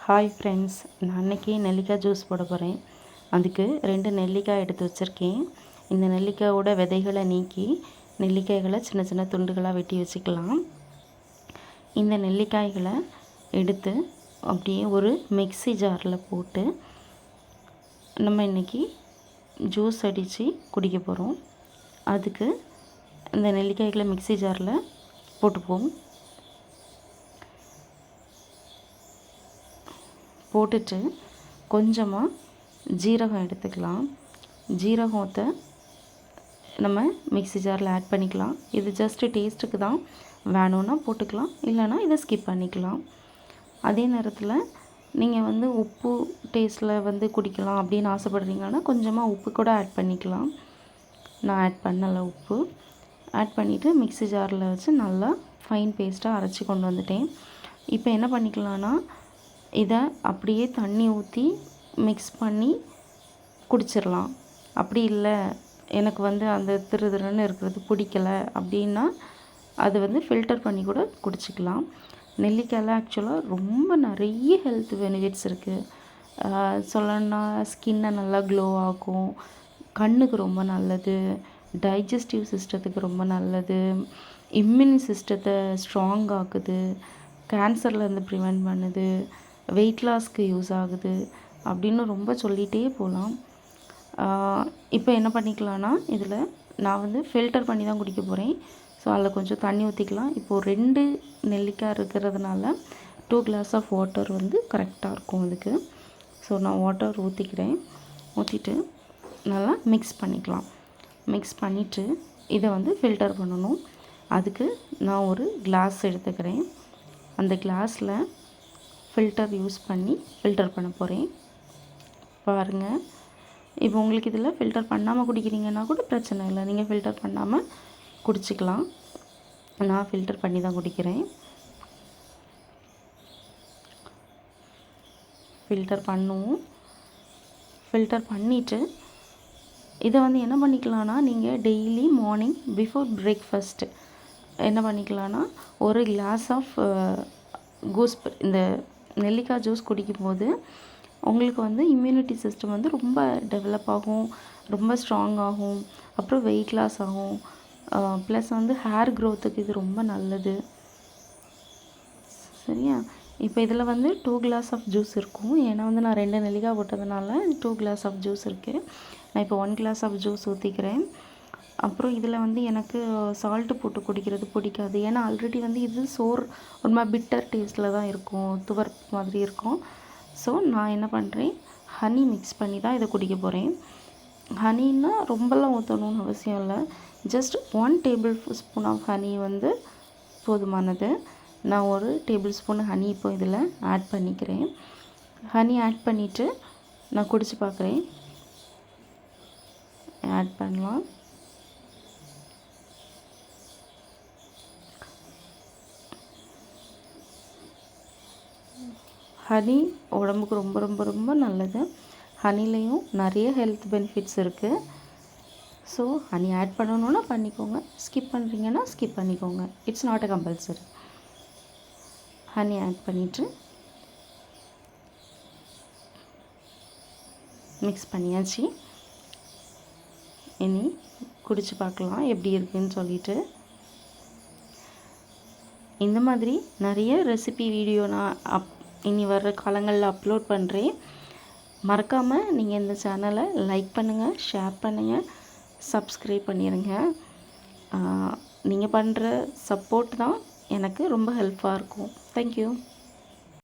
Hi friends, நான் அன்றைக்கி நெல்லிக்காய் ஜூஸ் போட போகிறேன். அதுக்கு 2 நெல்லிக்காய் எடுத்து வச்சுருக்கேன். இந்த நெல்லிக்காயோட விதைகளை நீக்கி நெல்லிக்காய்களை சின்ன சின்ன துண்டுகளாக வெட்டி வச்சுக்கலாம். இந்த நெல்லிக்காய்களை எடுத்து அப்படியே ஒரு மிக்ஸி ஜாரில் போட்டு நம்ம இன்றைக்கி ஜூஸ் அடித்து குடிக்க போகிறோம். அதுக்கு இந்த நெல்லிக்காய்களை மிக்ஸி ஜாரில் போட்டுப்போம். போட்டுட்டு கொஞ்சமாக ஜீரகம் எடுத்துக்கலாம். ஜீரகத்தை நம்ம மிக்ஸி ஜாரில் ஆட் பண்ணிக்கலாம். இது ஜஸ்ட்டு டேஸ்ட்டுக்கு தான், வேணும்னா போட்டுக்கலாம், இல்லைனா இதை ஸ்கிப் பண்ணிக்கலாம். அதே நேரத்தில் நீங்கள் உப்பு டேஸ்ட்டில் குடிக்கலாம் அப்படின்னு ஆசைப்படுறீங்கன்னா கொஞ்சமாக உப்பு கூட ஆட் பண்ணிக்கலாம். நான் ஆட் பண்ணலை உப்பு. ஆட் பண்ணிவிட்டு மிக்ஸி ஜாரில் வச்சு நல்லா ஃபைன் பேஸ்ட்டாக அரைச்சி கொண்டு வந்துட்டேன். இப்போ என்ன பண்ணிக்கலாம்னா இதை அப்படியே தண்ணி ஊற்றி மிக்ஸ் பண்ணி குடிச்சிடலாம். அப்படி இல்லை எனக்கு அந்த திருன்னு இருக்கிறது பிடிக்கலை அப்படின்னா அது ஃபில்டர் பண்ணி கூட குடிச்சிக்கலாம். நெல்லிக்காயில் ஆக்சுவலாக ரொம்ப நிறைய ஹெல்த் பெனிஃபிட்ஸ் இருக்குது. சொல்லணுன்னா ஸ்கின்னை நல்லா க்ளோ ஆகும், கண்ணுக்கு ரொம்ப நல்லது, டைஜஸ்டிவ் சிஸ்டத்துக்கு ரொம்ப நல்லது, இம்யூன் சிஸ்டத்தை ஸ்ட்ராங் ஆக்குது, கேன்சர்லேருந்து ப்ரிவெண்ட் பண்ணுது, வெயிட் லாஸ்க்கு யூஸ் ஆகுது அப்படின்னு ரொம்ப சொல்லிகிட்டே போகலாம். இப்போ என்ன பண்ணிக்கலான்னா இதில் நான் ஃபில்டர் பண்ணி தான் குடிக்க போகிறேன். ஸோ அதில் கொஞ்சம் தண்ணி ஊற்றிக்கலாம். இப்போது 2 நெல்லிக்காய் இருக்கிறதுனால 2 கிளாஸ் ஆஃப் வாட்டர் கரெக்டாக இருக்கும் அதுக்கு. ஸோ நான் வாட்டர் ஊற்றிக்கிறேன். ஊற்றிட்டு நல்லா மிக்ஸ் பண்ணிக்கலாம். மிக்ஸ் பண்ணிவிட்டு இதை ஃபில்டர் பண்ணணும். அதுக்கு நான் ஒரு கிளாஸ் எடுத்துக்கிறேன். அந்த கிளாஸில் ஃபில்டர் யூஸ் பண்ணி ஃபில்டர் பண்ண போகிறேன். பாருங்கள், இப்போ உங்களுக்கு இதில் ஃபில்டர் பண்ணாமல் குடிக்கிறீங்கன்னா கூட பிரச்சனை இல்லை, நீங்கள் ஃபில்டர் பண்ணாமல் குடிச்சிக்கலாம். நான் ஃபில்டர் பண்ணி தான் குடிக்கிறேன். ஃபில்டர் பண்ணுவோம். ஃபில்டர் பண்ணிவிட்டு இதை என்ன பண்ணிக்கலாம்னா நீங்கள் டெய்லி மார்னிங் பிஃபோர் பிரேக்ஃபாஸ்ட் என்ன பண்ணிக்கலாம்னா ஒரு கிளாஸ் ஆஃப் இந்த நெல்லிக்காய் ஜூஸ் குடிக்கும்போது உங்களுக்கு இம்யூனிட்டி சிஸ்டம் ரொம்ப டெவலப் ஆகும், ரொம்ப ஸ்ட்ராங் ஆகும், அப்புறம் வெயிட் லாஸ் ஆகும். ப்ளஸ் ஹேர் க்ரோத்துக்கு இது ரொம்ப நல்லது. சரியா? இப்போ இதில் 2 கிளாஸ் ஆஃப் ஜூஸ் இருக்கும். ஏன்னா நான் 2 நெல்லிக்காய் போட்டதுனால 2 கிளாஸ் ஆஃப் ஜூஸ் இருக்குது. நான் இப்போ 1 கிளாஸ் ஆஃப் ஜூஸ் ஊற்றிக்கிறேன். அப்புறம் இதில் எனக்கு சால்ட்டு போட்டு குடிக்கிறது பிடிக்காது. ஏன்னா ஆல்ரெடி இது சோறு ஒரு மாதிரி பிட்டர் டேஸ்ட்டில் தான் இருக்கும், துவர் மாதிரி இருக்கும். ஸோ நான் என்ன பண்ணுறேன், ஹனி மிக்ஸ் பண்ணி தான் இதை குடிக்க போகிறேன். ஹனின்னா ரொம்பலாம் ஊற்றணும்னு அவசியம் இல்லை. Just 1 tablespoon of honey போதுமானது. நான் 1 டேபிள் ஸ்பூன் ஹனி இப்போ இதில் ஆட் பண்ணிக்கிறேன். ஹனி ஆட் பண்ணிவிட்டு நான் குடித்து பார்க்குறேன். ஆட் பண்ணலாம். ஹனி உடம்புக்கு ரொம்ப ரொம்ப ரொம்ப நல்லது. ஹனிலையும் நிறைய ஹெல்த் பெனிஃபிட்ஸ் இருக்குது. ஸோ ஹனி ஆட் பண்ணணுன்னா பண்ணிக்கோங்க, ஸ்கிப் பண்ணுறீங்கன்னா ஸ்கிப் பண்ணிக்கோங்க. It's not a compulsory. Honey add பண்ணிவிட்டு மிக்ஸ் பண்ணியாச்சு. இனி குடிச்சு பார்க்கலாம் எப்படி இருக்குதுன்னு சொல்லிட்டு. இந்த மாதிரி நிறைய ரெசிபி வீடியோ நான் இனி வர்ற காலங்களில் அப்லோட் பண்ணுறேன். மறக்காமல் நீங்கள் இந்த சேனலை லைக் பண்ணுங்கள், ஷேர் பண்ணுங்கள், சப்ஸ்கிரைப் பண்ணிடுங்க. நீங்கள் பண்ணுற சப்போர்ட் தான் எனக்கு ரொம்ப ஹெல்ப்ஃபுல்லாக இருக்கும். தேங்க்யூ.